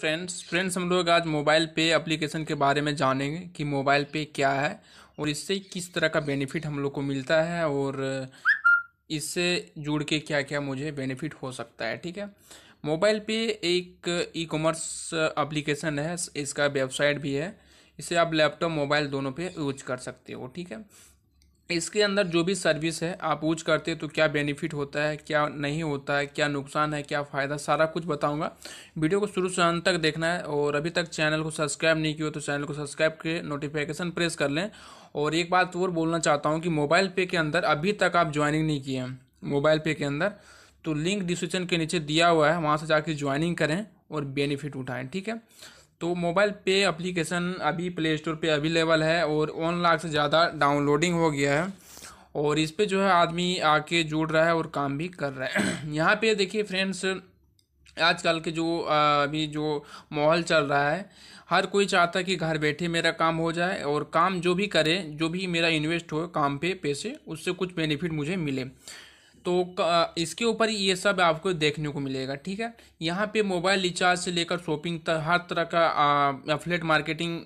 Friends हम लोग आज मोबाइल पे एप्लीकेशन के बारे में जानेंगे कि मोबाइल पे क्या है और इससे किस तरह का बेनिफिट हम लोग को मिलता है और इससे जुड़ के क्या क्या मुझे बेनिफिट हो सकता है। ठीक है, मोबाइल पे एक ई कॉमर्स एप्लीकेशन है, इसका वेबसाइट भी है। इसे आप लैपटॉप मोबाइल दोनों पे यूज कर सकते हो। ठीक है, इसके अंदर जो भी सर्विस है आप यूज करते हैं तो क्या बेनिफिट होता है, क्या नहीं होता है, क्या नुकसान है, क्या फ़ायदा, सारा कुछ बताऊंगा। वीडियो को शुरू से अंत तक देखना है और अभी तक चैनल को सब्सक्राइब नहीं किया तो चैनल को सब्सक्राइब के नोटिफिकेशन प्रेस कर लें। और एक बात और बोलना चाहता हूँ कि मोबाइल पे के अंदर अभी तक आप ज्वाइनिंग नहीं किए हैं मोबाइल पे के अंदर, तो लिंक डिस्क्रिप्शन के नीचे दिया हुआ है, वहाँ से जाके ज्वाइनिंग करें और बेनिफिट उठाएँ। ठीक है, तो मोबाइल पे एप्लीकेशन अभी प्ले स्टोर पे अवेलेबल है और 1 लाख से ज़्यादा डाउनलोडिंग हो गया है और इस पे जो है आदमी आके जुड़ रहा है और काम भी कर रहा है। यहाँ पे देखिए फ्रेंड्स, आजकल के जो अभी जो माहौल चल रहा है, हर कोई चाहता है कि घर बैठे मेरा काम हो जाए और काम जो भी करे, जो भी मेरा इन्वेस्ट हो काम पे पैसे, उससे कुछ बेनिफिट मुझे मिले। तो इसके ऊपर ये सब आपको देखने को मिलेगा। ठीक है, यहाँ पे मोबाइल रिचार्ज से लेकर शॉपिंग तक हर तरह का एफिलिएट मार्केटिंग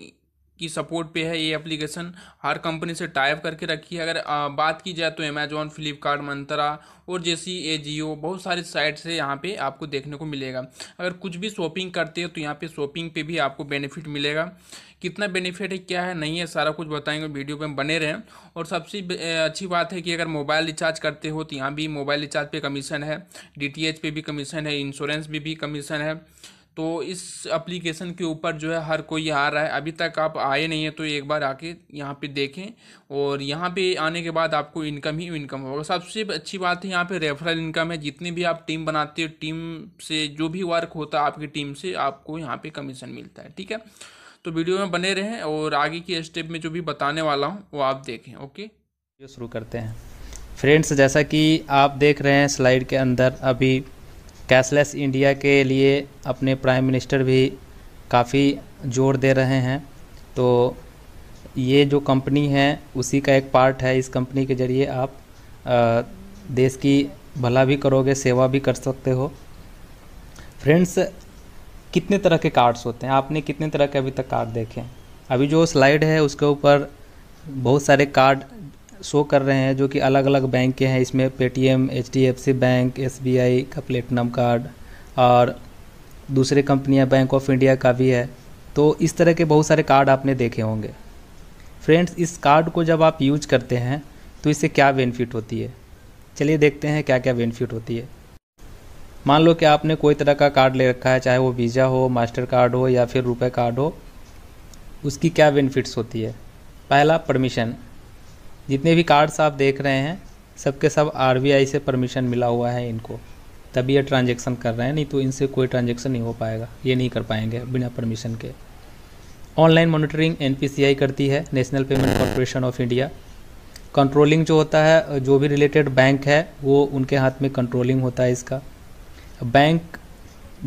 की सपोर्ट पे है ये एप्लीकेशन। हर कंपनी से टाइप करके रखी है। अगर बात की जाए तो अमेजोन, फ्लिपकार्ट, मंत्रा और जैसी एजियो, बहुत सारी साइट से यहाँ पे आपको देखने को मिलेगा। अगर कुछ भी शॉपिंग करते हो तो यहाँ पे शॉपिंग पे भी आपको बेनिफिट मिलेगा। कितना बेनिफिट है, क्या है, नहीं है, सारा कुछ बताएंगे, वीडियो पे बने रहें। और सबसे अच्छी बात है कि अगर मोबाइल रिचार्ज करते हो तो यहाँ भी मोबाइल रिचार्ज पे कमीशन है, डीटीएच पे भी कमीशन है, इंश्योरेंस भी कमीशन है। तो इस एप्लीकेशन के ऊपर जो है हर कोई आ रहा है। अभी तक आप आए नहीं है तो एक बार आके यहाँ पे देखें और यहाँ पे आने के बाद आपको इनकम ही इनकम होगा। सबसे अच्छी बात है यहाँ पे रेफरल इनकम है। जितनी भी आप टीम बनाते हो, टीम से जो भी वर्क होता है आपकी टीम से, आपको यहाँ पे कमीशन मिलता है। ठीक है, तो वीडियो में बने रहें और आगे की स्टेप में जो भी बताने वाला हूँ वो आप देखें। ओके, वीडियो शुरू करते हैं। फ्रेंड्स, जैसा कि आप देख रहे हैं स्लाइड के अंदर, अभी कैशलेस इंडिया के लिए अपने प्राइम मिनिस्टर भी काफ़ी जोर दे रहे हैं। तो ये जो कंपनी है उसी का एक पार्ट है। इस कंपनी के ज़रिए आप देश की भला भी करोगे, सेवा भी कर सकते हो। फ्रेंड्स, कितने तरह के कार्ड्स होते हैं, आपने कितने तरह के अभी तक कार्ड देखे हैं? अभी जो स्लाइड है उसके ऊपर बहुत सारे कार्ड शो कर रहे हैं जो कि अलग अलग बैंक के हैं। इसमें पेटीएम, एचडीएफसी बैंक, एसबीआई का प्लेटिनम कार्ड और दूसरे कंपनियां बैंक ऑफ इंडिया का भी है। तो इस तरह के बहुत सारे कार्ड आपने देखे होंगे। फ्रेंड्स, इस कार्ड को जब आप यूज करते हैं तो इससे क्या बेनिफिट होती है, चलिए देखते हैं क्या क्या बेनिफिट होती है। मान लो कि आपने कोई तरह का कार्ड ले रखा है, चाहे वो वीज़ा हो, मास्टर कार्ड हो या फिर रुपए कार्ड हो। उसकी क्या बेनिफिट्स होती है? पहला, परमिशन। जितने भी कार्ड्स आप देख रहे हैं सबके सब आरबीआई से परमिशन मिला हुआ है इनको, तभी ये ट्रांजैक्शन कर रहे हैं, नहीं तो इनसे कोई ट्रांजैक्शन नहीं हो पाएगा, ये नहीं कर पाएंगे बिना परमिशन के। ऑनलाइन मॉनिटरिंग एनपीसीआई करती है, national payment corporation of India. Controlling जो होता है, जो भी रिलेटेड बैंक है वो उनके हाथ में कंट्रोलिंग होता है इसका। बैंक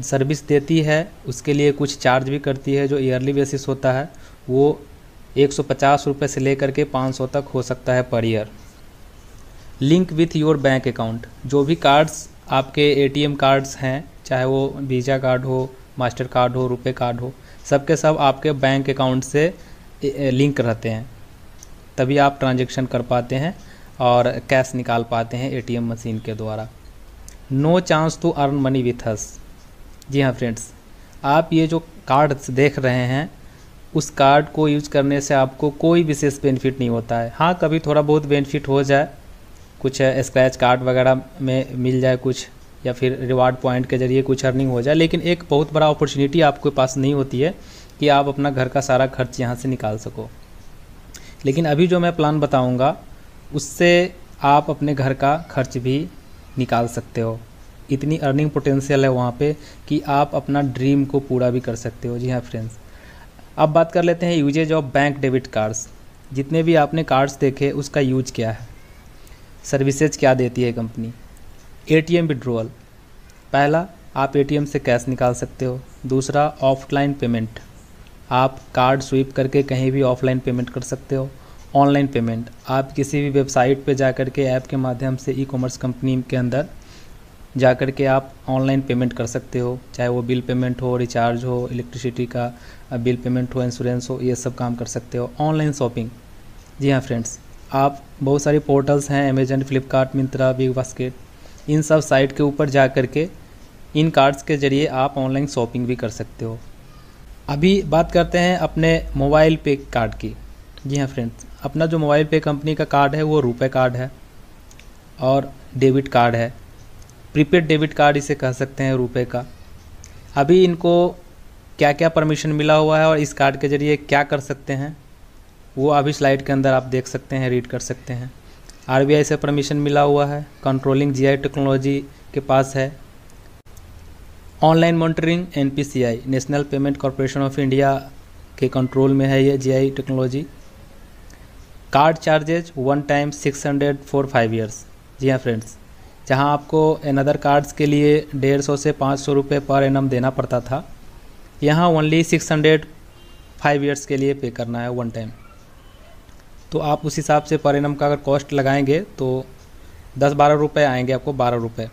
सर्विस देती है, उसके लिए कुछ चार्ज भी करती है जो ईयरली बेसिस होता है, वो 150 रुपये से लेकर के 500 तक हो सकता है per year. Link with your bank account. जो भी कार्ड्स आपके एटीएम कार्ड्स हैं, चाहे वो वीज़ा कार्ड हो, मास्टर कार्ड हो, रुपए कार्ड हो, सबके सब आपके बैंक अकाउंट से लिंक रहते हैं, तभी आप ट्रांजैक्शन कर पाते हैं और कैश निकाल पाते हैं एटीएम मशीन के द्वारा। No chance to earn money with us. जी हाँ फ्रेंड्स, आप ये जो कार्ड्स देख रहे हैं उस कार्ड को यूज करने से आपको कोई विशेष बेनिफिट नहीं होता है। हाँ, कभी थोड़ा बहुत बेनिफिट हो जाए, कुछ स्क्रैच कार्ड वगैरह में मिल जाए कुछ, या फिर रिवार्ड पॉइंट के ज़रिए कुछ अर्निंग हो जाए, लेकिन एक बहुत बड़ा अपॉर्चुनिटी आपके पास नहीं होती है कि आप अपना घर का सारा खर्च यहाँ से निकाल सको। लेकिन अभी जो मैं प्लान बताऊँगा उससे आप अपने घर का खर्च भी निकाल सकते हो। इतनी अर्निंग पोटेंशियल है वहाँ पे कि आप अपना ड्रीम को पूरा भी कर सकते हो। जी हाँ फ्रेंड्स, अब बात कर लेते हैं uses of bank debit cards. जितने भी आपने कार्ड्स देखे उसका यूज क्या है, सर्विसेज क्या देती है कंपनी। ATM withdrawal. पहला, आप एटीएम से कैश निकाल सकते हो। दूसरा, ऑफलाइन पेमेंट। आप कार्ड स्वीप करके कहीं भी ऑफलाइन पेमेंट कर सकते हो। ऑनलाइन पेमेंट, आप किसी भी वेबसाइट पे जा कर के ऐप के माध्यम से ई कॉमर्स कंपनी के अंदर जा कर के आप ऑनलाइन पेमेंट कर सकते हो, चाहे वो बिल पेमेंट हो, रिचार्ज हो, इलेक्ट्रिसिटी का बिल पेमेंट हो, इंश्योरेंस हो, ये सब काम कर सकते हो। ऑनलाइन शॉपिंग, जी हाँ फ्रेंड्स, आप बहुत सारी पोर्टल्स हैं, Amazon, Flipkart, Myntra, Big Basket, इन सब साइट के ऊपर जा कर के इन कार्ड्स के ज़रिए आप ऑनलाइन शॉपिंग भी कर सकते हो। अभी बात करते हैं अपने मोबाइल पे कार्ड की। जी हाँ फ्रेंड्स, अपना जो मोबाइल पे कंपनी का कार्ड है वो रुपए कार्ड है और डेबिट कार्ड है, प्रीपेड डेबिट कार्ड इसे कह सकते हैं रुपए का। अभी इनको क्या क्या परमिशन मिला हुआ है और इस कार्ड के ज़रिए क्या कर सकते हैं वो अभी स्लाइड के अंदर आप देख सकते हैं, रीड कर सकते हैं। आरबीआई से परमिशन मिला हुआ है, कंट्रोलिंग जीआई टेक्नोलॉजी के पास है, online monitoring NPCI, national payment corporation of India के कंट्रोल में है ये GI technology. Card charges one time 600 for 5 years. जी हाँ फ्रेंड्स, जहाँ आपको अनदर कार्ड्स के लिए 150 से 500 रुपये पर एनम देना पड़ता था, यहाँ ओनली 600 5 ईयर्स के लिए पे करना है वन टाइम। तो आप उस हिसाब से पर एनम का अगर कॉस्ट लगाएंगे तो 10-12 रुपये आएंगे आपको, 12 रुपये।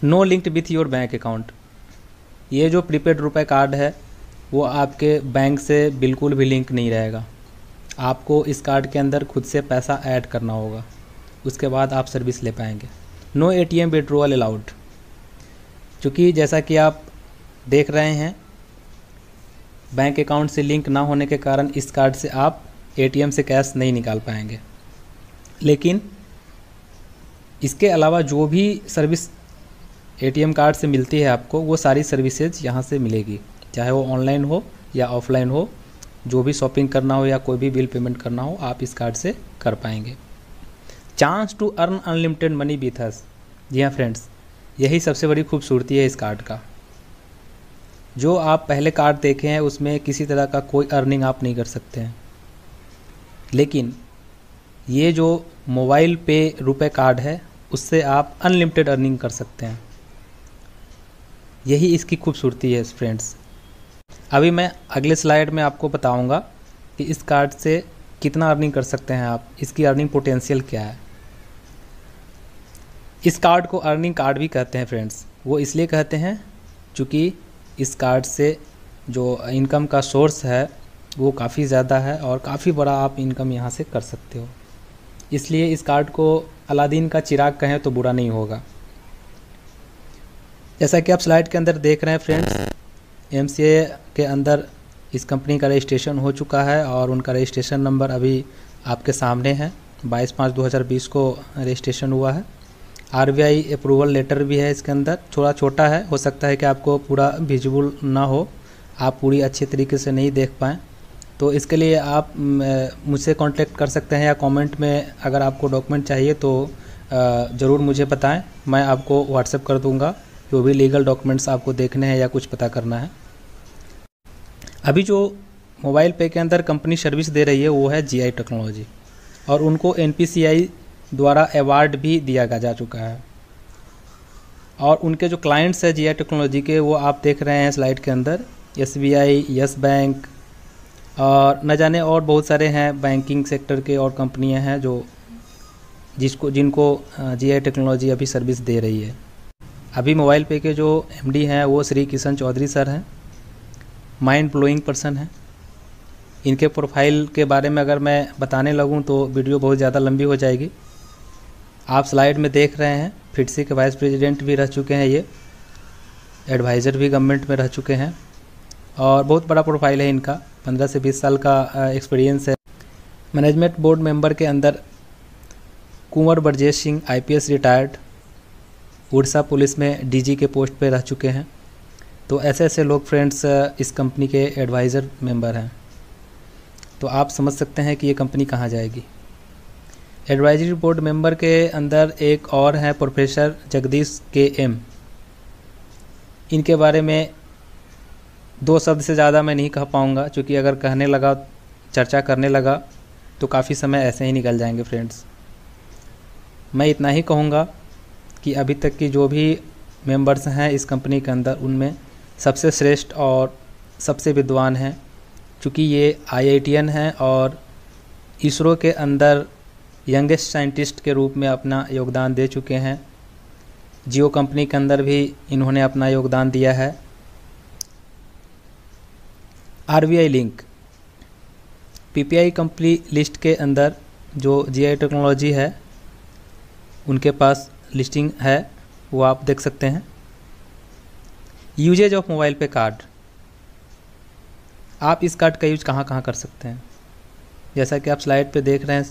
No linked with your bank account, ये जो प्रीपेड रुपए कार्ड है वो आपके बैंक से बिल्कुल भी लिंक नहीं रहेगा। आपको इस कार्ड के अंदर खुद से पैसा ऐड करना होगा, उसके बाद आप सर्विस ले पाएंगे। नो एटीएम विड्रॉल अलाउड, क्योंकि जैसा कि आप देख रहे हैं बैंक अकाउंट से लिंक ना होने के कारण इस कार्ड से आप एटीएम से कैश नहीं निकाल पाएंगे। लेकिन इसके अलावा जो भी सर्विस एटीएम कार्ड से मिलती है आपको, वो सारी सर्विसेज यहाँ से मिलेगी, चाहे वो ऑनलाइन हो या ऑफलाइन हो। जो भी शॉपिंग करना हो या कोई भी बिल पेमेंट करना हो आप इस कार्ड से कर पाएंगे। Chance to earn unlimited money with us, जी हाँ फ्रेंड्स, यही सबसे बड़ी खूबसूरती है इस कार्ड का। जो आप पहले कार्ड देखे हैं उसमें किसी तरह का कोई अर्निंग आप नहीं कर सकते हैं, लेकिन ये जो मोबाइल पे रुपए कार्ड है उससे आप अनलिमिटेड अर्निंग कर सकते हैं। यही इसकी खूबसूरती है फ्रेंड्स। अभी मैं अगले स्लाइड में आपको बताऊंगा कि इस कार्ड से कितना अर्निंग कर सकते हैं आप, इसकी अर्निंग पोटेंशियल क्या है। इस कार्ड को अर्निंग कार्ड भी कहते हैं फ्रेंड्स। वो इसलिए कहते हैं क्योंकि इस कार्ड से जो इनकम का सोर्स है वो काफ़ी ज़्यादा है और काफ़ी बड़ा आप इनकम यहाँ से कर सकते हो। इसलिए इस कार्ड को अलादीन का चिराग कहें तो बुरा नहीं होगा। जैसा कि आप स्लाइड के अंदर देख रहे हैं फ्रेंड्स, एमसीए के अंदर इस कंपनी का रजिस्ट्रेशन हो चुका है और उनका रजिस्ट्रेशन नंबर अभी आपके सामने है। 22/5/2020 को रजिस्ट्रेशन हुआ है। आरबीआई अप्रूवल लेटर भी है इसके अंदर, थोड़ा छोटा है, हो सकता है कि आपको पूरा विजिबल ना हो, आप पूरी अच्छे तरीके से नहीं देख पाएँ। तो इसके लिए आप मुझसे कांटेक्ट कर सकते हैं या कमेंट में अगर आपको डॉक्यूमेंट चाहिए तो ज़रूर मुझे बताएं, मैं आपको व्हाट्सएप कर दूंगा जो भी लीगल डॉक्यूमेंट्स आपको देखने हैं या कुछ पता करना है। अभी जो मोबाइल पे के अंदर कंपनी सर्विस दे रही है वो है जीआई टेक्नोलॉजी और उनको एनपीसीआई द्वारा अवार्ड भी दिया जा चुका है। और उनके जो क्लाइंट्स हैं जीआई टेक्नोलॉजी के वो आप देख रहे हैं स्लाइड के अंदर, एसबीआई, यस बैंक और न जाने और बहुत सारे हैं बैंकिंग सेक्टर के और कंपनियां हैं जो जिनको जीआई टेक्नोलॉजी अभी सर्विस दे रही है। अभी मोबाइल पे के जो एमडी हैं वो श्री किशन चौधरी सर हैं, माइंड ब्लोइंग पर्सन हैं। इनके प्रोफाइल के बारे में अगर मैं बताने लगूं तो वीडियो बहुत ज़्यादा लंबी हो जाएगी। आप स्लाइड में देख रहे हैं फिटसी के वाइस प्रेसिडेंट भी रह चुके हैं, ये एडवाइज़र भी गवर्नमेंट में रह चुके हैं और बहुत बड़ा प्रोफाइल है इनका, 15 से 20 साल का एक्सपीरियंस है। मैनेजमेंट बोर्ड मेंबर के अंदर Kunwar Brajesh Singh IPS retired, Orissa police में डीजी के पोस्ट पे रह चुके हैं। तो ऐसे ऐसे लोग फ्रेंड्स इस कंपनी के एडवाइज़र मेंबर हैं। तो आप समझ सकते हैं कि ये कंपनी कहाँ जाएगी। एडवाइजरी बोर्ड मेंबर के अंदर एक और हैं प्रोफेसर जगदीश के एम। इनके बारे में 2 शब्द से ज़्यादा मैं नहीं कह पाऊँगा, क्योंकि अगर कहने लगा, चर्चा करने लगा तो काफ़ी समय ऐसे ही निकल जाएंगे फ्रेंड्स। मैं इतना ही कहूँगा कि अभी तक की जो भी मेंबर्स हैं इस कंपनी के अंदर उनमें सबसे श्रेष्ठ और सबसे विद्वान हैं, क्योंकि ये आईआईटीएन हैं और इसरो के अंदर यंगेस्ट साइंटिस्ट के रूप में अपना योगदान दे चुके हैं। जियो कंपनी के अंदर भी इन्होंने अपना योगदान दिया है। RBI link, PPI company list के अंदर जो जीआई टेक्नोलॉजी है उनके पास लिस्टिंग है, वो आप देख सकते हैं। यूजेज ऑफ मोबाइल पे कार्ड, आप इस कार्ड का यूज कहाँ कहाँ कर सकते हैं। जैसा कि आप स्लाइड पे देख रहे हैं,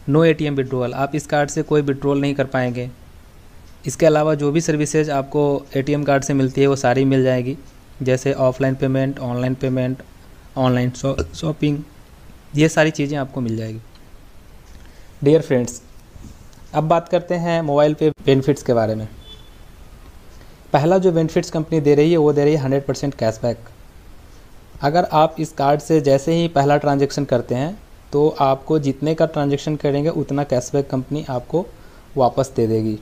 नो एटीएम विड्रॉल, आप इस कार्ड से कोई विड्रॉल नहीं कर पाएंगे। इसके अलावा जो भी सर्विसेज आपको एटीएम कार्ड से मिलती है वो सारी मिल जाएगी, जैसे ऑफलाइन पेमेंट, ऑनलाइन शॉपिंग, ये सारी चीज़ें आपको मिल जाएगी। डियर फ्रेंड्स, अब बात करते हैं मोबाइल पे बेनिफिट्स के बारे में। पहला जो बेनिफिट्स कंपनी दे रही है वो दे रही है 100% कैशबैक। अगर आप इस कार्ड से जैसे ही पहला ट्रांजैक्शन करते हैं तो आपको जितने का ट्रांजैक्शन करेंगे उतना कैशबैक कंपनी आपको वापस दे देगी।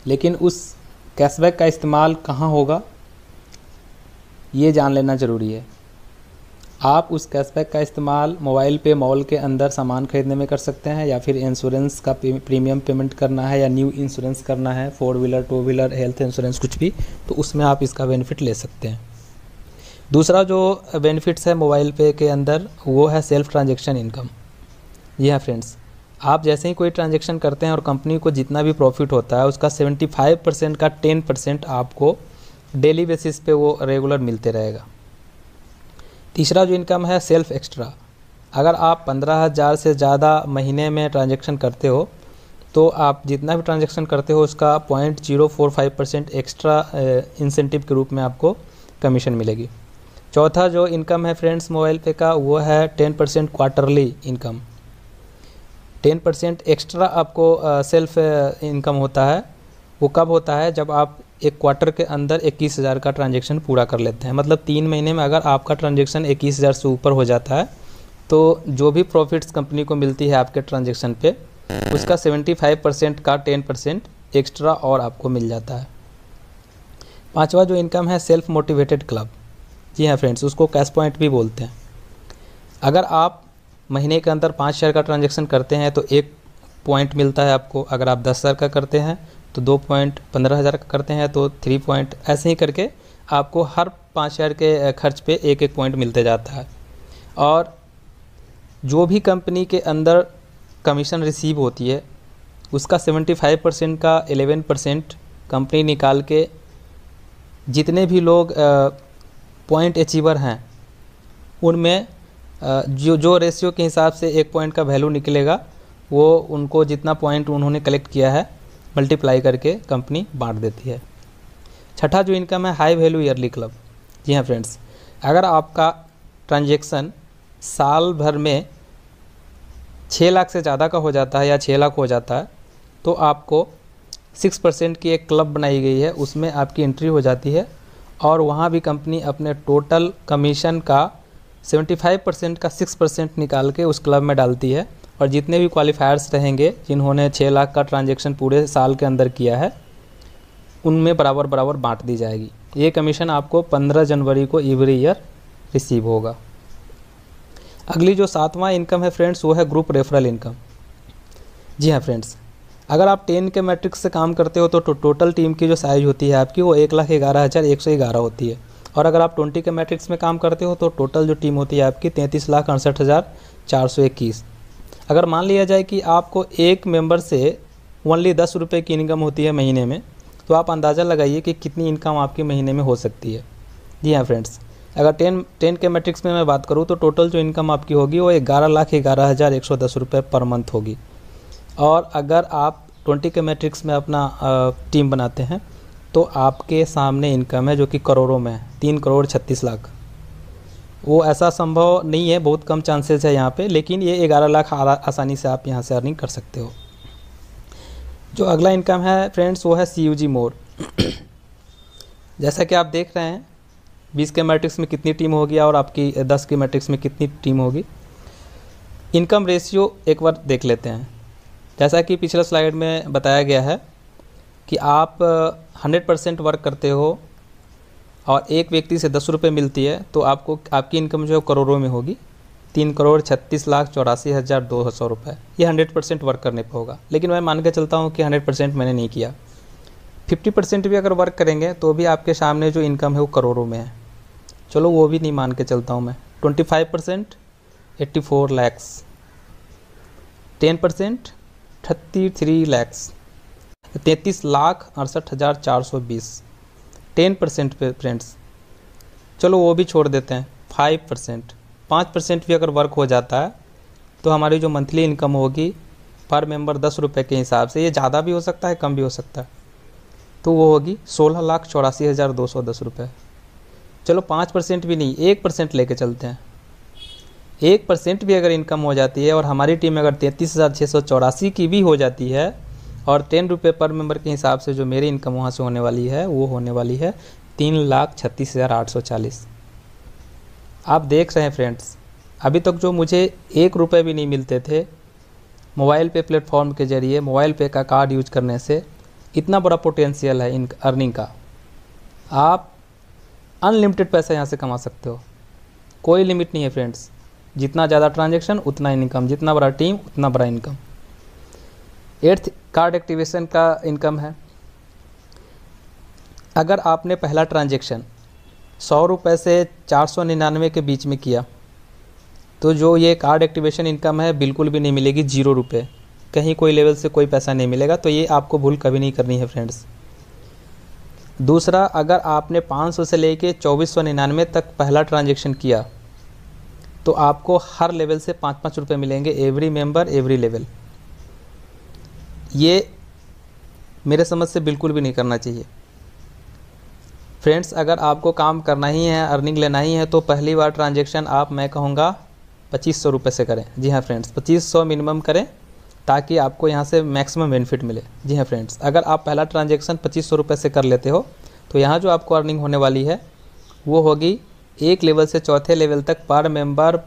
लेकिन उस कैशबैक का इस्तेमाल कहाँ होगा ये जान लेना ज़रूरी है। आप उस कैशबैक का इस्तेमाल मोबाइल पे मॉल के अंदर सामान खरीदने में कर सकते हैं, या फिर इंश्योरेंस का प्रीमियम पेमेंट करना है, या न्यू इंश्योरेंस करना है, 4 व्हीलर 2 व्हीलर हेल्थ इंश्योरेंस कुछ भी, तो उसमें आप इसका बेनिफिट ले सकते हैं। दूसरा जो बेनिफिट्स है मोबाइल पे के अंदर वो है सेल्फ ट्रांजेक्शन इनकम। जी हाँ फ्रेंड्स, आप जैसे ही कोई ट्रांजेक्शन करते हैं और कंपनी को जितना भी प्रॉफिट होता है उसका 75% का 10% आपको डेली बेसिस पे वो रेगुलर मिलते रहेगा। तीसरा जो इनकम है सेल्फ एक्स्ट्रा, अगर आप 15,000 से ज़्यादा महीने में ट्रांजेक्शन करते हो तो आप जितना भी ट्रांजेक्शन करते हो उसका 0.045% एक्स्ट्रा इंसेंटिव के रूप में आपको कमीशन मिलेगी। चौथा जो इनकम है फ्रेंड्स मोबाइल पे का वो है 10% क्वार्टरली इनकम। 10% एक्स्ट्रा आपको सेल्फ इनकम होता है। वो कब होता है? जब आप एक क्वार्टर के अंदर 21,000 का ट्रांजेक्शन पूरा कर लेते हैं। मतलब 3 महीने में अगर आपका ट्रांजेक्शन 21,000 से ऊपर हो जाता है तो जो भी प्रॉफिट्स कंपनी को मिलती है आपके ट्रांजेक्शन पे उसका 75% का 10% एक्स्ट्रा और आपको मिल जाता है। पांचवा जो इनकम है सेल्फ मोटिवेटेड क्लब। जी हाँ फ्रेंड्स, उसको कैश पॉइंट भी बोलते हैं। अगर आप महीने के अंदर 5 शेयर का ट्रांजेक्शन करते हैं तो 1 पॉइंट मिलता है आपको। अगर आप 10 शेयर का करते हैं तो 2 पॉइंट, 15,000 का करते हैं तो 3 पॉइंट, ऐसे ही करके आपको हर 5 शेयर के खर्च पे 1-1 पॉइंट मिलते जाता है। और जो भी कंपनी के अंदर कमीशन रिसीव होती है उसका 75% का 11% कंपनी निकाल के जितने भी लोग पॉइंट अचीवर हैं उनमें जो रेशियो के हिसाब से 1 पॉइंट का वैल्यू निकलेगा वो उनको जितना पॉइंट उन्होंने कलेक्ट किया है मल्टीप्लाई करके कंपनी बांट देती है। छठा जो इनकम है हाई वैल्यू ईयरली क्लब। जी हाँ फ्रेंड्स, अगर आपका ट्रांजेक्शन साल भर में 6 लाख से ज़्यादा का हो जाता है या 6 लाख हो जाता है तो आपको 6% की एक क्लब बनाई गई है, उसमें आपकी एंट्री हो जाती है और वहाँ भी कंपनी अपने टोटल कमीशन का 75% का 6% निकाल के उस क्लब में डालती है। और जितने भी क्वालिफायर्स रहेंगे जिन्होंने 6 लाख का ट्रांजेक्शन पूरे साल के अंदर किया है उनमें बराबर बराबर बांट दी जाएगी। ये कमीशन आपको 15 जनवरी को एवरी ईयर रिसीव होगा। अगली जो 7वां इनकम है फ्रेंड्स वो है ग्रुप रेफरल इनकम। जी हाँ फ्रेंड्स, अगर आप 10 के मैट्रिक्स से काम करते हो तो टोटल टीम की जो साइज़ होती है आपकी वो 1,11,111 होती है। और अगर आप 20 के मैट्रिक्स में काम करते हो तो टोटल जो टीम होती है आपकी 33,68,421। अगर मान लिया जाए कि आपको एक मेंबर से ओनली 10 रुपये की इनकम होती है महीने में, तो आप अंदाज़ा लगाइए कि कितनी इनकम आपके महीने में हो सकती है। जी हाँ फ्रेंड्स, अगर 10 के मैट्रिक्स में मैं बात करूँ तो टोटल जो इनकम आपकी होगी वो 11,11,110 रुपये पर मंथ होगी। और अगर आप 20 के मैट्रिक्स में अपना टीम बनाते हैं तो आपके सामने इनकम है जो कि करोड़ों में है, 3,36,00,000। वो ऐसा संभव नहीं है, बहुत कम चांसेस है यहाँ पे, लेकिन ये 11 लाख आसानी से आप यहाँ से अर्निंग कर सकते हो। जो अगला इनकम है फ्रेंड्स वो है CUG मोड। जैसा कि आप देख रहे हैं 20 के मैट्रिक्स में कितनी टीम होगी और आपकी 10 के मैट्रिक्स में कितनी टीम होगी। इनकम रेशियो एक बार देख लेते हैं। जैसा कि पिछले स्लाइड में बताया गया है कि आप 100% वर्क करते हो और एक व्यक्ति से 10 रुपये मिलती है तो आपको आपकी इनकम जो है करोड़ों में होगी, 3,36,84,200 रुपये। ये 100% वर्क करने पर होगा। लेकिन मैं मान के चलता हूँ कि 100% मैंने नहीं किया, 50% भी अगर वर्क करेंगे तो भी आपके सामने जो इनकम है वो करोड़ों में है। चलो वो भी नहीं मान के चलता हूँ मैं। 25% 84 लैक्स, 10% 33 लैक्स, 33,68,420। 10% पे फ्रेंड्स, चलो वो भी छोड़ देते हैं। 5%, 5% भी अगर वर्क हो जाता है तो हमारी जो मंथली इनकम होगी पर मेंबर 10 रुपये के हिसाब से, ये ज़्यादा भी हो सकता है कम भी हो सकता है, तो वो होगी 16,84,210 रुपये। चलो 5% भी नहीं, 1% लेके चलते हैं। 1% भी अगर इनकम हो जाती है और हमारी टीम अगर 33,684 की भी हो जाती है और 10 रुपये पर मेंबर के हिसाब से जो मेरी इनकम वहाँ से होने वाली है वो होने वाली है 3,36,840। आप देख रहे हैं फ्रेंड्स, अभी तक जो मुझे 1 रुपये भी नहीं मिलते थे मोबाइल पे प्लेटफॉर्म के ज़रिए, मोबाइल पे का कार्ड यूज करने से, इतना बड़ा पोटेंशियल है इन अर्निंग का। आप अनलिमिटेड पैसा यहाँ से कमा सकते हो, कोई लिमिट नहीं है फ्रेंड्स। जितना ज़्यादा ट्रांजैक्शन उतना इनकम, जितना बड़ा टीम उतना बड़ा इनकम। 8th कार्ड एक्टिवेशन का इनकम है। अगर आपने पहला ट्रांजैक्शन 100 रुपये से 499 के बीच में किया तो जो ये कार्ड एक्टिवेशन इनकम है बिल्कुल भी नहीं मिलेगी, 0 रुपये, कहीं कोई लेवल से कोई पैसा नहीं मिलेगा। तो ये आपको भूल कभी नहीं करनी है फ्रेंड्स। दूसरा, अगर आपने 500 से लेके 2499 तक पहला ट्रांजैक्शन किया तो आपको हर लेवल से 5-5 रुपये मिलेंगे, एवरी मेंबर एवरी लेवल। ये मेरे समझ से बिल्कुल भी नहीं करना चाहिए फ्रेंड्स। अगर आपको काम करना ही है, अर्निंग लेना ही है, तो पहली बार ट्रांजैक्शन आप, मैं कहूँगा 2500 रुपये से करें। जी हाँ फ्रेंड्स, 2500 मिनिमम करें ताकि आपको यहाँ से मैक्सिमम बेनिफिट मिले। जी हाँ फ्रेंड्स, अगर आप पहला ट्रांजैक्शन 2500 रुपये से कर लेते हो तो यहाँ जो आपको अर्निंग होने वाली है वो होगी 1 लेवल से 4थे लेवल तक पर मेंबर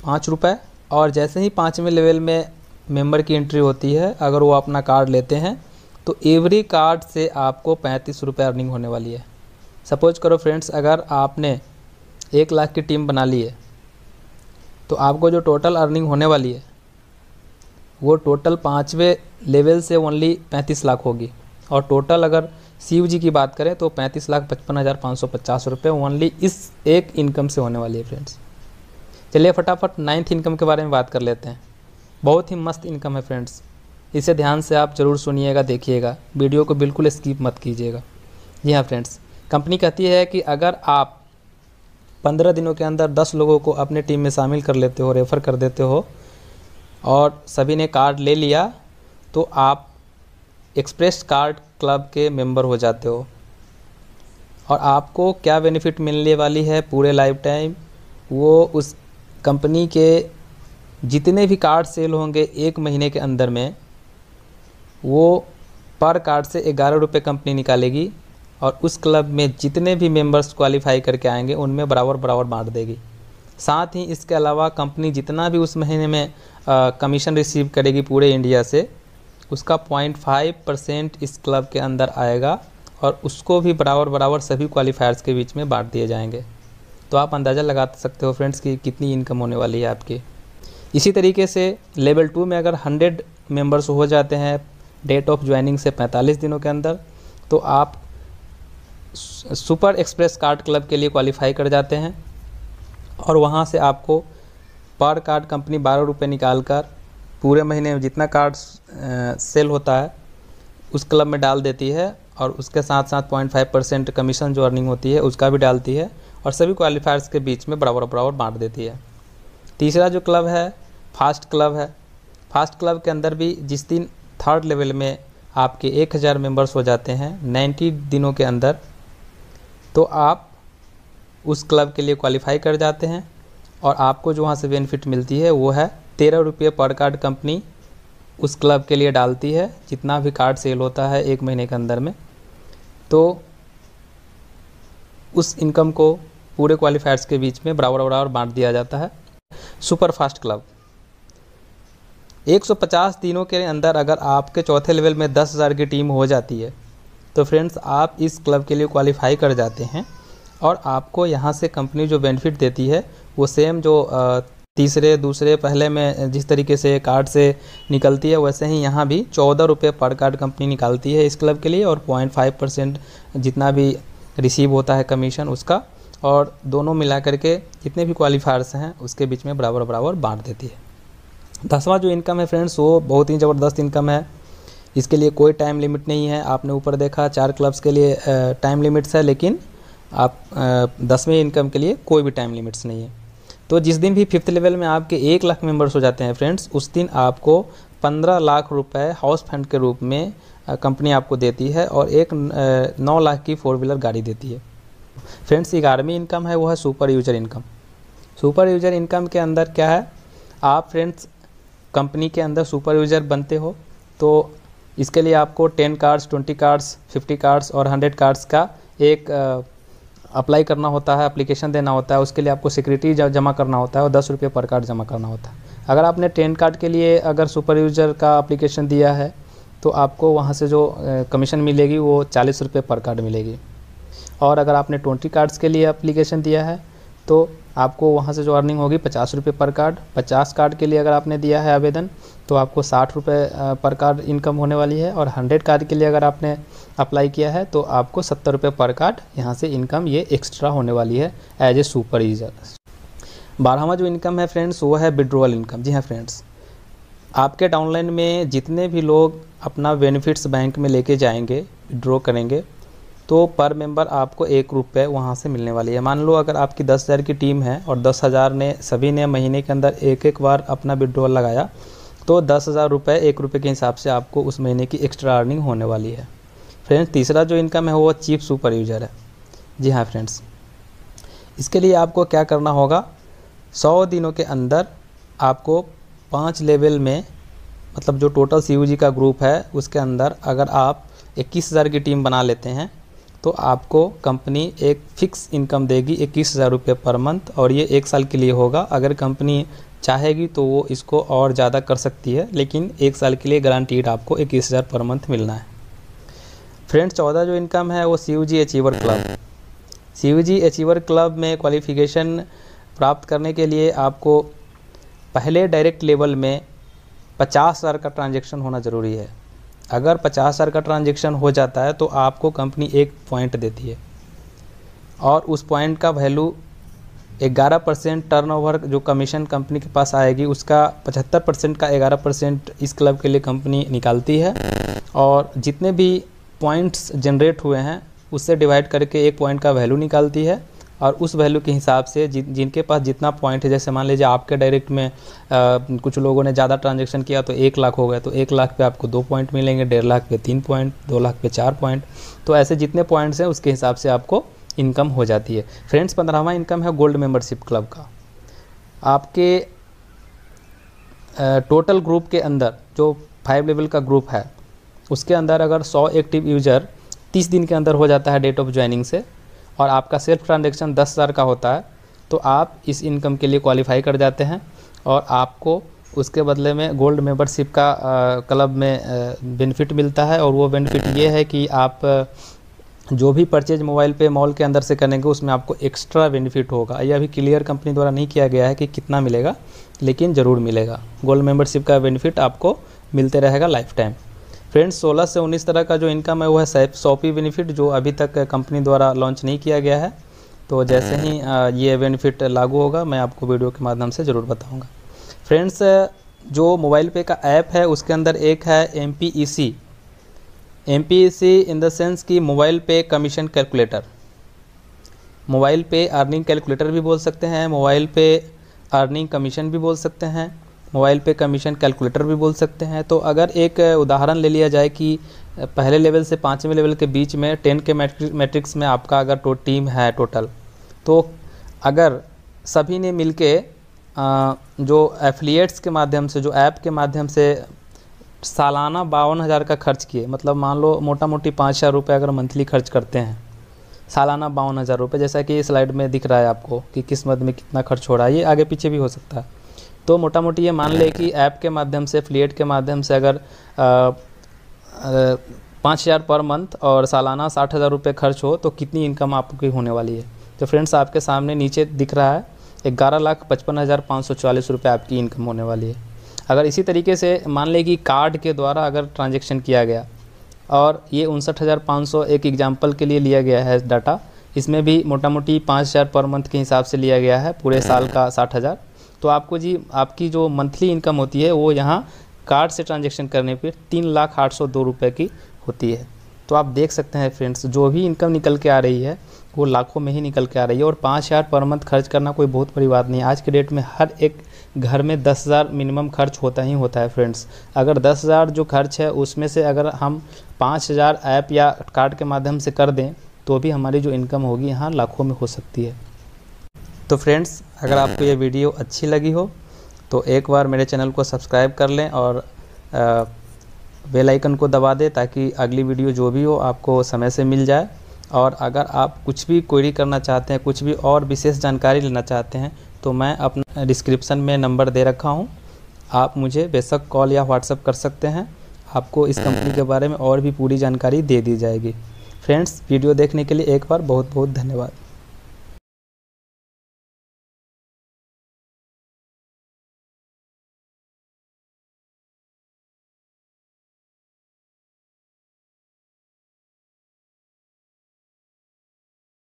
5 रुपये। और जैसे ही 5वें लेवल में मेंबर की एंट्री होती है, अगर वो अपना कार्ड लेते हैं तो एवरी कार्ड से आपको 35 रुपये अर्निंग होने वाली है। सपोज करो फ्रेंड्स, अगर आपने 1 लाख की टीम बना ली है तो आपको जो टोटल अर्निंग होने वाली है वो टोटल 5वें लेवल से ओनली 35 लाख होगी। और टोटल अगर सीयू जी की बात करें तो 35,55,550 रुपये ओनली इस एक इनकम से होने वाली है फ्रेंड्स। चलिए फटाफट 9th इनकम के बारे में बात कर लेते हैं। बहुत ही मस्त इनकम है फ्रेंड्स, इसे ध्यान से आप ज़रूर सुनिएगा, देखिएगा, वीडियो को बिल्कुल स्किप मत कीजिएगा। जी हाँ फ्रेंड्स, कंपनी कहती है कि अगर आप 15 दिनों के अंदर 10 लोगों को अपने टीम में शामिल कर लेते हो, रेफ़र कर देते हो और सभी ने कार्ड ले लिया तो आप एक्सप्रेस कार्ड क्लब के मेंबर हो जाते हो। और आपको क्या बेनिफिट मिलने वाली है पूरे लाइफ टाइम, वो उस कंपनी के जितने भी कार्ड सेल होंगे 1 महीने के अंदर में, वो पर कार्ड से 11 रुपये कंपनी निकालेगी और उस क्लब में जितने भी मेंबर्स क्वालिफाई करके आएंगे उनमें बराबर बराबर बांट देगी। साथ ही इसके अलावा कंपनी जितना भी उस महीने में कमीशन रिसीव करेगी पूरे इंडिया से, उसका 0.5% इस क्लब के अंदर आएगा और उसको भी बराबर बराबर सभी क्वालिफायर्स के बीच में बांट दिए जाएंगे। तो आप अंदाज़ा लगा सकते हो फ्रेंड्स कि कितनी इनकम होने वाली है आपकी। इसी तरीके से लेवल 2 में अगर 100 मेंबर्स हो जाते हैं डेट ऑफ ज्वाइनिंग से 45 दिनों के अंदर, तो आप सुपर एक्सप्रेस कार्ड क्लब के लिए क्वालिफाई कर जाते हैं और वहाँ से आपको पर कार्ड कंपनी 12 रुपये निकाल कर पूरे महीने में जितना कार्ड सेल होता है उस क्लब में डाल देती है और उसके साथ साथ 0.5% कमीशन जो अर्निंग होती है उसका भी डालती है और सभी क्वालिफायर्स के बीच में बराबर बराबर बांट देती है। तीसरा जो क्लब है फास्ट क्लब है। फास्ट क्लब के अंदर भी जिस दिन 3rd लेवल में आपके 1000 मेंबर्स हो जाते हैं 90 दिनों के अंदर, तो आप उस क्लब के लिए क्वालिफाई कर जाते हैं और आपको जो वहाँ से बेनिफिट मिलती है वो है 13 रुपये पर कार्ड कंपनी उस क्लब के लिए डालती है जितना भी कार्ड सेल होता है 1 महीने के अंदर में। तो उस इनकम को पूरे क्वालिफायर्स के बीच में बराबर बराबर बांट दिया जाता है। सुपर फास्ट क्लब 150 दिनों के अंदर अगर आपके 4थे लेवल में 10,000 की टीम हो जाती है तो फ्रेंड्स आप इस क्लब के लिए क्वालिफाई कर जाते हैं और आपको यहाँ से कंपनी जो बेनिफिट देती है वो सेम जो तीसरे दूसरे पहले में जिस तरीके से कार्ड से निकलती है, वैसे ही यहाँ भी 14 रुपये पर कार्ड कंपनी निकालती है इस क्लब के लिए, और 0.5% जितना भी रिसीव होता है कमीशन उसका, और दोनों मिला करके जितने भी क्वालिफायर्स हैं उसके बीच में बराबर बराबर बांट देती है। 10वां जो इनकम है फ्रेंड्स, वो बहुत ही ज़बरदस्त इनकम है। इसके लिए कोई टाइम लिमिट नहीं है। आपने ऊपर देखा 4 क्लब्स के लिए टाइम लिमिट्स है, लेकिन आप 10वें इनकम के लिए कोई भी टाइम लिमिट्स नहीं है। तो जिस दिन भी 5th लेवल में आपके 1 लाख मेंबर्स हो जाते हैं फ्रेंड्स, उस दिन आपको 15 लाख रुपए हाउस फंड के रूप में कंपनी आपको देती है, और एक 9 लाख की 4 व्हीलर गाड़ी देती है। फ्रेंड्स 11वीं इनकम है वो है super user income. Super user income के अंदर क्या है, आप फ्रेंड्स कंपनी के अंदर सुपर यूजर बनते हो, तो इसके लिए आपको 10 कार्ड्स, 20 कार्ड्स, 50 कार्ड्स और 100 कार्ड्स का एक अप्लाई करना होता है, एप्लीकेशन देना होता है। उसके लिए आपको सिक्योरिटी जमा करना होता है और 10 रुपये पर कार्ड जमा करना होता है। अगर आपने 10 कार्ड के लिए अगर सुपर यूजर का एप्लीकेशन दिया है, तो आपको वहाँ से जो कमीशन मिलेगी वो 40 रुपये पर कार्ड मिलेगी। और अगर आपने 20 कार्ड्स के लिए एप्लीकेशन दिया है, तो आपको वहाँ से जो अर्निंग होगी 50 रुपये पर कार्ड। 50 कार्ड के लिए अगर आपने दिया है आवेदन, तो आपको 60 रुपये पर कार्ड इनकम होने वाली है। और 100 कार्ड के लिए अगर आपने अप्लाई किया है, तो आपको 70 रुपये पर कार्ड यहाँ से इनकम ये एक्स्ट्रा होने वाली है एज ए सुपर यूजर। 12वां जो इनकम है फ्रेंड्स, वो है विड्रॉल इनकम। जी हाँ फ्रेंड्स, आपके डाउनलाइन में जितने भी लोग अपना बेनिफिट्स बैंक में लेके जाएंगे, विड्रॉ करेंगे, तो पर मेंबर आपको 1 रुपये वहाँ से मिलने वाली है। मान लो अगर आपकी 10,000 की टीम है और 10,000 ने सभी ने महीने के अंदर एक बार अपना विड्रॉल लगाया, तो 10,000 रुपये 1 रुपये के हिसाब से आपको उस महीने की एक्स्ट्रा अर्निंग होने वाली है। फ्रेंड्स तीसरा जो इनकम है वो चीफ सुपर यूजर है। जी हाँ फ्रेंड्स, इसके लिए आपको क्या करना होगा, 100 दिनों के अंदर आपको 5 लेवल में, मतलब जो टोटल CUG का ग्रुप है उसके अंदर अगर आप 21,000 की टीम बना लेते हैं, तो आपको कंपनी एक फ़िक्स इनकम देगी 21,000 रुपये पर मंथ, और ये 1 साल के लिए होगा। अगर कंपनी चाहेगी तो वो इसको और ज़्यादा कर सकती है, लेकिन 1 साल के लिए गारंटीड आपको 21,000 पर मंथ मिलना है। फ्रेंड्स 14 जो इनकम है वो CUG achiever club. CUG achiever club में क्वालिफिकेशन प्राप्त करने के लिए आपको पहले डायरेक्ट लेवल में 50,000 का ट्रांजैक्शन होना ज़रूरी है। अगर 50,000 का ट्रांजैक्शन हो जाता है, तो आपको कंपनी 1 पॉइंट देती है, और उस पॉइंट का वैल्यू 11% टर्नओवर जो कमीशन कंपनी के पास आएगी, उसका 75% का 11% इस क्लब के लिए कंपनी निकालती है। और जितने भी पॉइंट्स जनरेट हुए हैं उससे डिवाइड करके 1 पॉइंट का वैल्यू निकालती है, और उस वैल्यू के हिसाब से जिनके पास जितना पॉइंट है, जैसे मान लीजिए आपके डायरेक्ट में कुछ लोगों ने ज़्यादा ट्रांजैक्शन किया तो 1 लाख हो गया, तो 1 लाख पे आपको 2 पॉइंट मिलेंगे, 1.5 लाख पे 3 पॉइंट, 2 लाख पे 4 पॉइंट। तो ऐसे जितने पॉइंट्स हैं उसके हिसाब से आपको इनकम हो जाती है। फ्रेंड्स 15वां इनकम है गोल्ड मेंबरशिप क्लब का। आपके टोटल ग्रुप के अंदर जो 5 लेवल का ग्रुप है, उसके अंदर अगर 100 एक्टिव यूज़र 30 दिन के अंदर हो जाता है डेट ऑफ ज्वाइनिंग से, और आपका सेल्फ ट्रांजैक्शन 10,000 का होता है, तो आप इस इनकम के लिए क्वालिफाई कर जाते हैं, और आपको उसके बदले में गोल्ड मेंबरशिप का क्लब में बेनिफिट मिलता है। और वो बेनिफिट ये है कि आप जो भी परचेज मोबाइल पे मॉल के अंदर से करेंगे, उसमें आपको एक्स्ट्रा बेनिफिट होगा। ये अभी क्लियर कंपनी द्वारा नहीं किया गया है कि कितना मिलेगा, लेकिन ज़रूर मिलेगा। गोल्ड मेंबरशिप का बेनिफिट आपको मिलते रहेगा लाइफ टाइम। फ्रेंड्स 16 से 19 तरह का जो इनकम है वो है शॉपी बेनिफिट, जो अभी तक कंपनी द्वारा लॉन्च नहीं किया गया है। तो जैसे ही ये बेनिफिट लागू होगा, मैं आपको वीडियो के माध्यम से ज़रूर बताऊंगा। फ्रेंड्स जो मोबाइल पे का ऐप है उसके अंदर एक है MPEC इन द सेंस कि मोबाइल पे कमीशन कैलकुलेटर। मोबाइल पे अर्निंग कैलकुलेटर भी बोल सकते हैं, मोबाइल पे अर्निंग कमीशन भी बोल सकते हैं, मोबाइल पे कमीशन कैलकुलेटर भी बोल सकते हैं। तो अगर एक उदाहरण ले लिया जाए कि पहले लेवल से 5वें लेवल के बीच में 10 के मैट्रिक्स में आपका अगर टीम है टोटल, तो अगर सभी ने मिलके जो एफिलिएट्स के माध्यम से, जो ऐप के माध्यम से सालाना 52,000 का खर्च किए, मतलब मान लो मोटा मोटी 5,000 रुपये अगर मंथली खर्च करते हैं, सालाना 52,000 रुपये, जैसा कि स्लाइड में दिख रहा है आपको कि किस मद में कितना खर्च हो रहा है, ये आगे पीछे भी हो सकता है। तो मोटा मोटी ये मान ले कि ऐप के माध्यम से, एफिलिएट के माध्यम से अगर 5,000 पर मंथ और सालाना 60,000 रुपये खर्च हो, तो कितनी इनकम आपकी होने वाली है। तो फ्रेंड्स आपके सामने नीचे दिख रहा है 11,55,540 रुपये आपकी इनकम होने वाली है। अगर इसी तरीके से मान लें कि कार्ड के द्वारा अगर ट्रांजैक्शन किया गया और ये 59,500 एक एग्जांपल के लिए लिया गया है डाटा, इसमें भी मोटा मोटी 5,000 पर मंथ के हिसाब से लिया गया है, पूरे साल का 60,000। तो आपको जी आपकी जो मंथली इनकम होती है वो यहाँ कार्ड से ट्रांजैक्शन करने पे 3,08,02 रुपये की होती है। तो आप देख सकते हैं फ्रेंड्स, जो भी इनकम निकल के आ रही है वो लाखों में ही निकल के आ रही है। और 5,000 पर मंथ खर्च करना कोई बहुत बड़ी बात नहीं है। आज के डेट में हर एक घर में 10,000 मिनिमम खर्च होता ही होता है फ्रेंड्स। अगर 10,000 जो खर्च है उसमें से अगर हम 5,000 ऐप या कार्ड के माध्यम से कर दें तो भी हमारी जो इनकम होगी यहाँ लाखों में हो सकती है। तो फ्रेंड्स, अगर आपको ये वीडियो अच्छी लगी हो तो एक बार मेरे चैनल को सब्सक्राइब कर लें और बेल आइकन को दबा दें ताकि अगली वीडियो जो भी हो आपको समय से मिल जाए। और अगर आप कुछ भी क्वेरी करना चाहते हैं, कुछ भी और विशेष जानकारी लेना चाहते हैं तो मैं अपना डिस्क्रिप्शन में नंबर दे रखा हूं, आप मुझे बेशक कॉल या व्हाट्सएप कर सकते हैं। आपको इस कंपनी के बारे में और भी पूरी जानकारी दे दी जाएगी। फ्रेंड्स, वीडियो देखने के लिए एक बार बहुत बहुत धन्यवाद।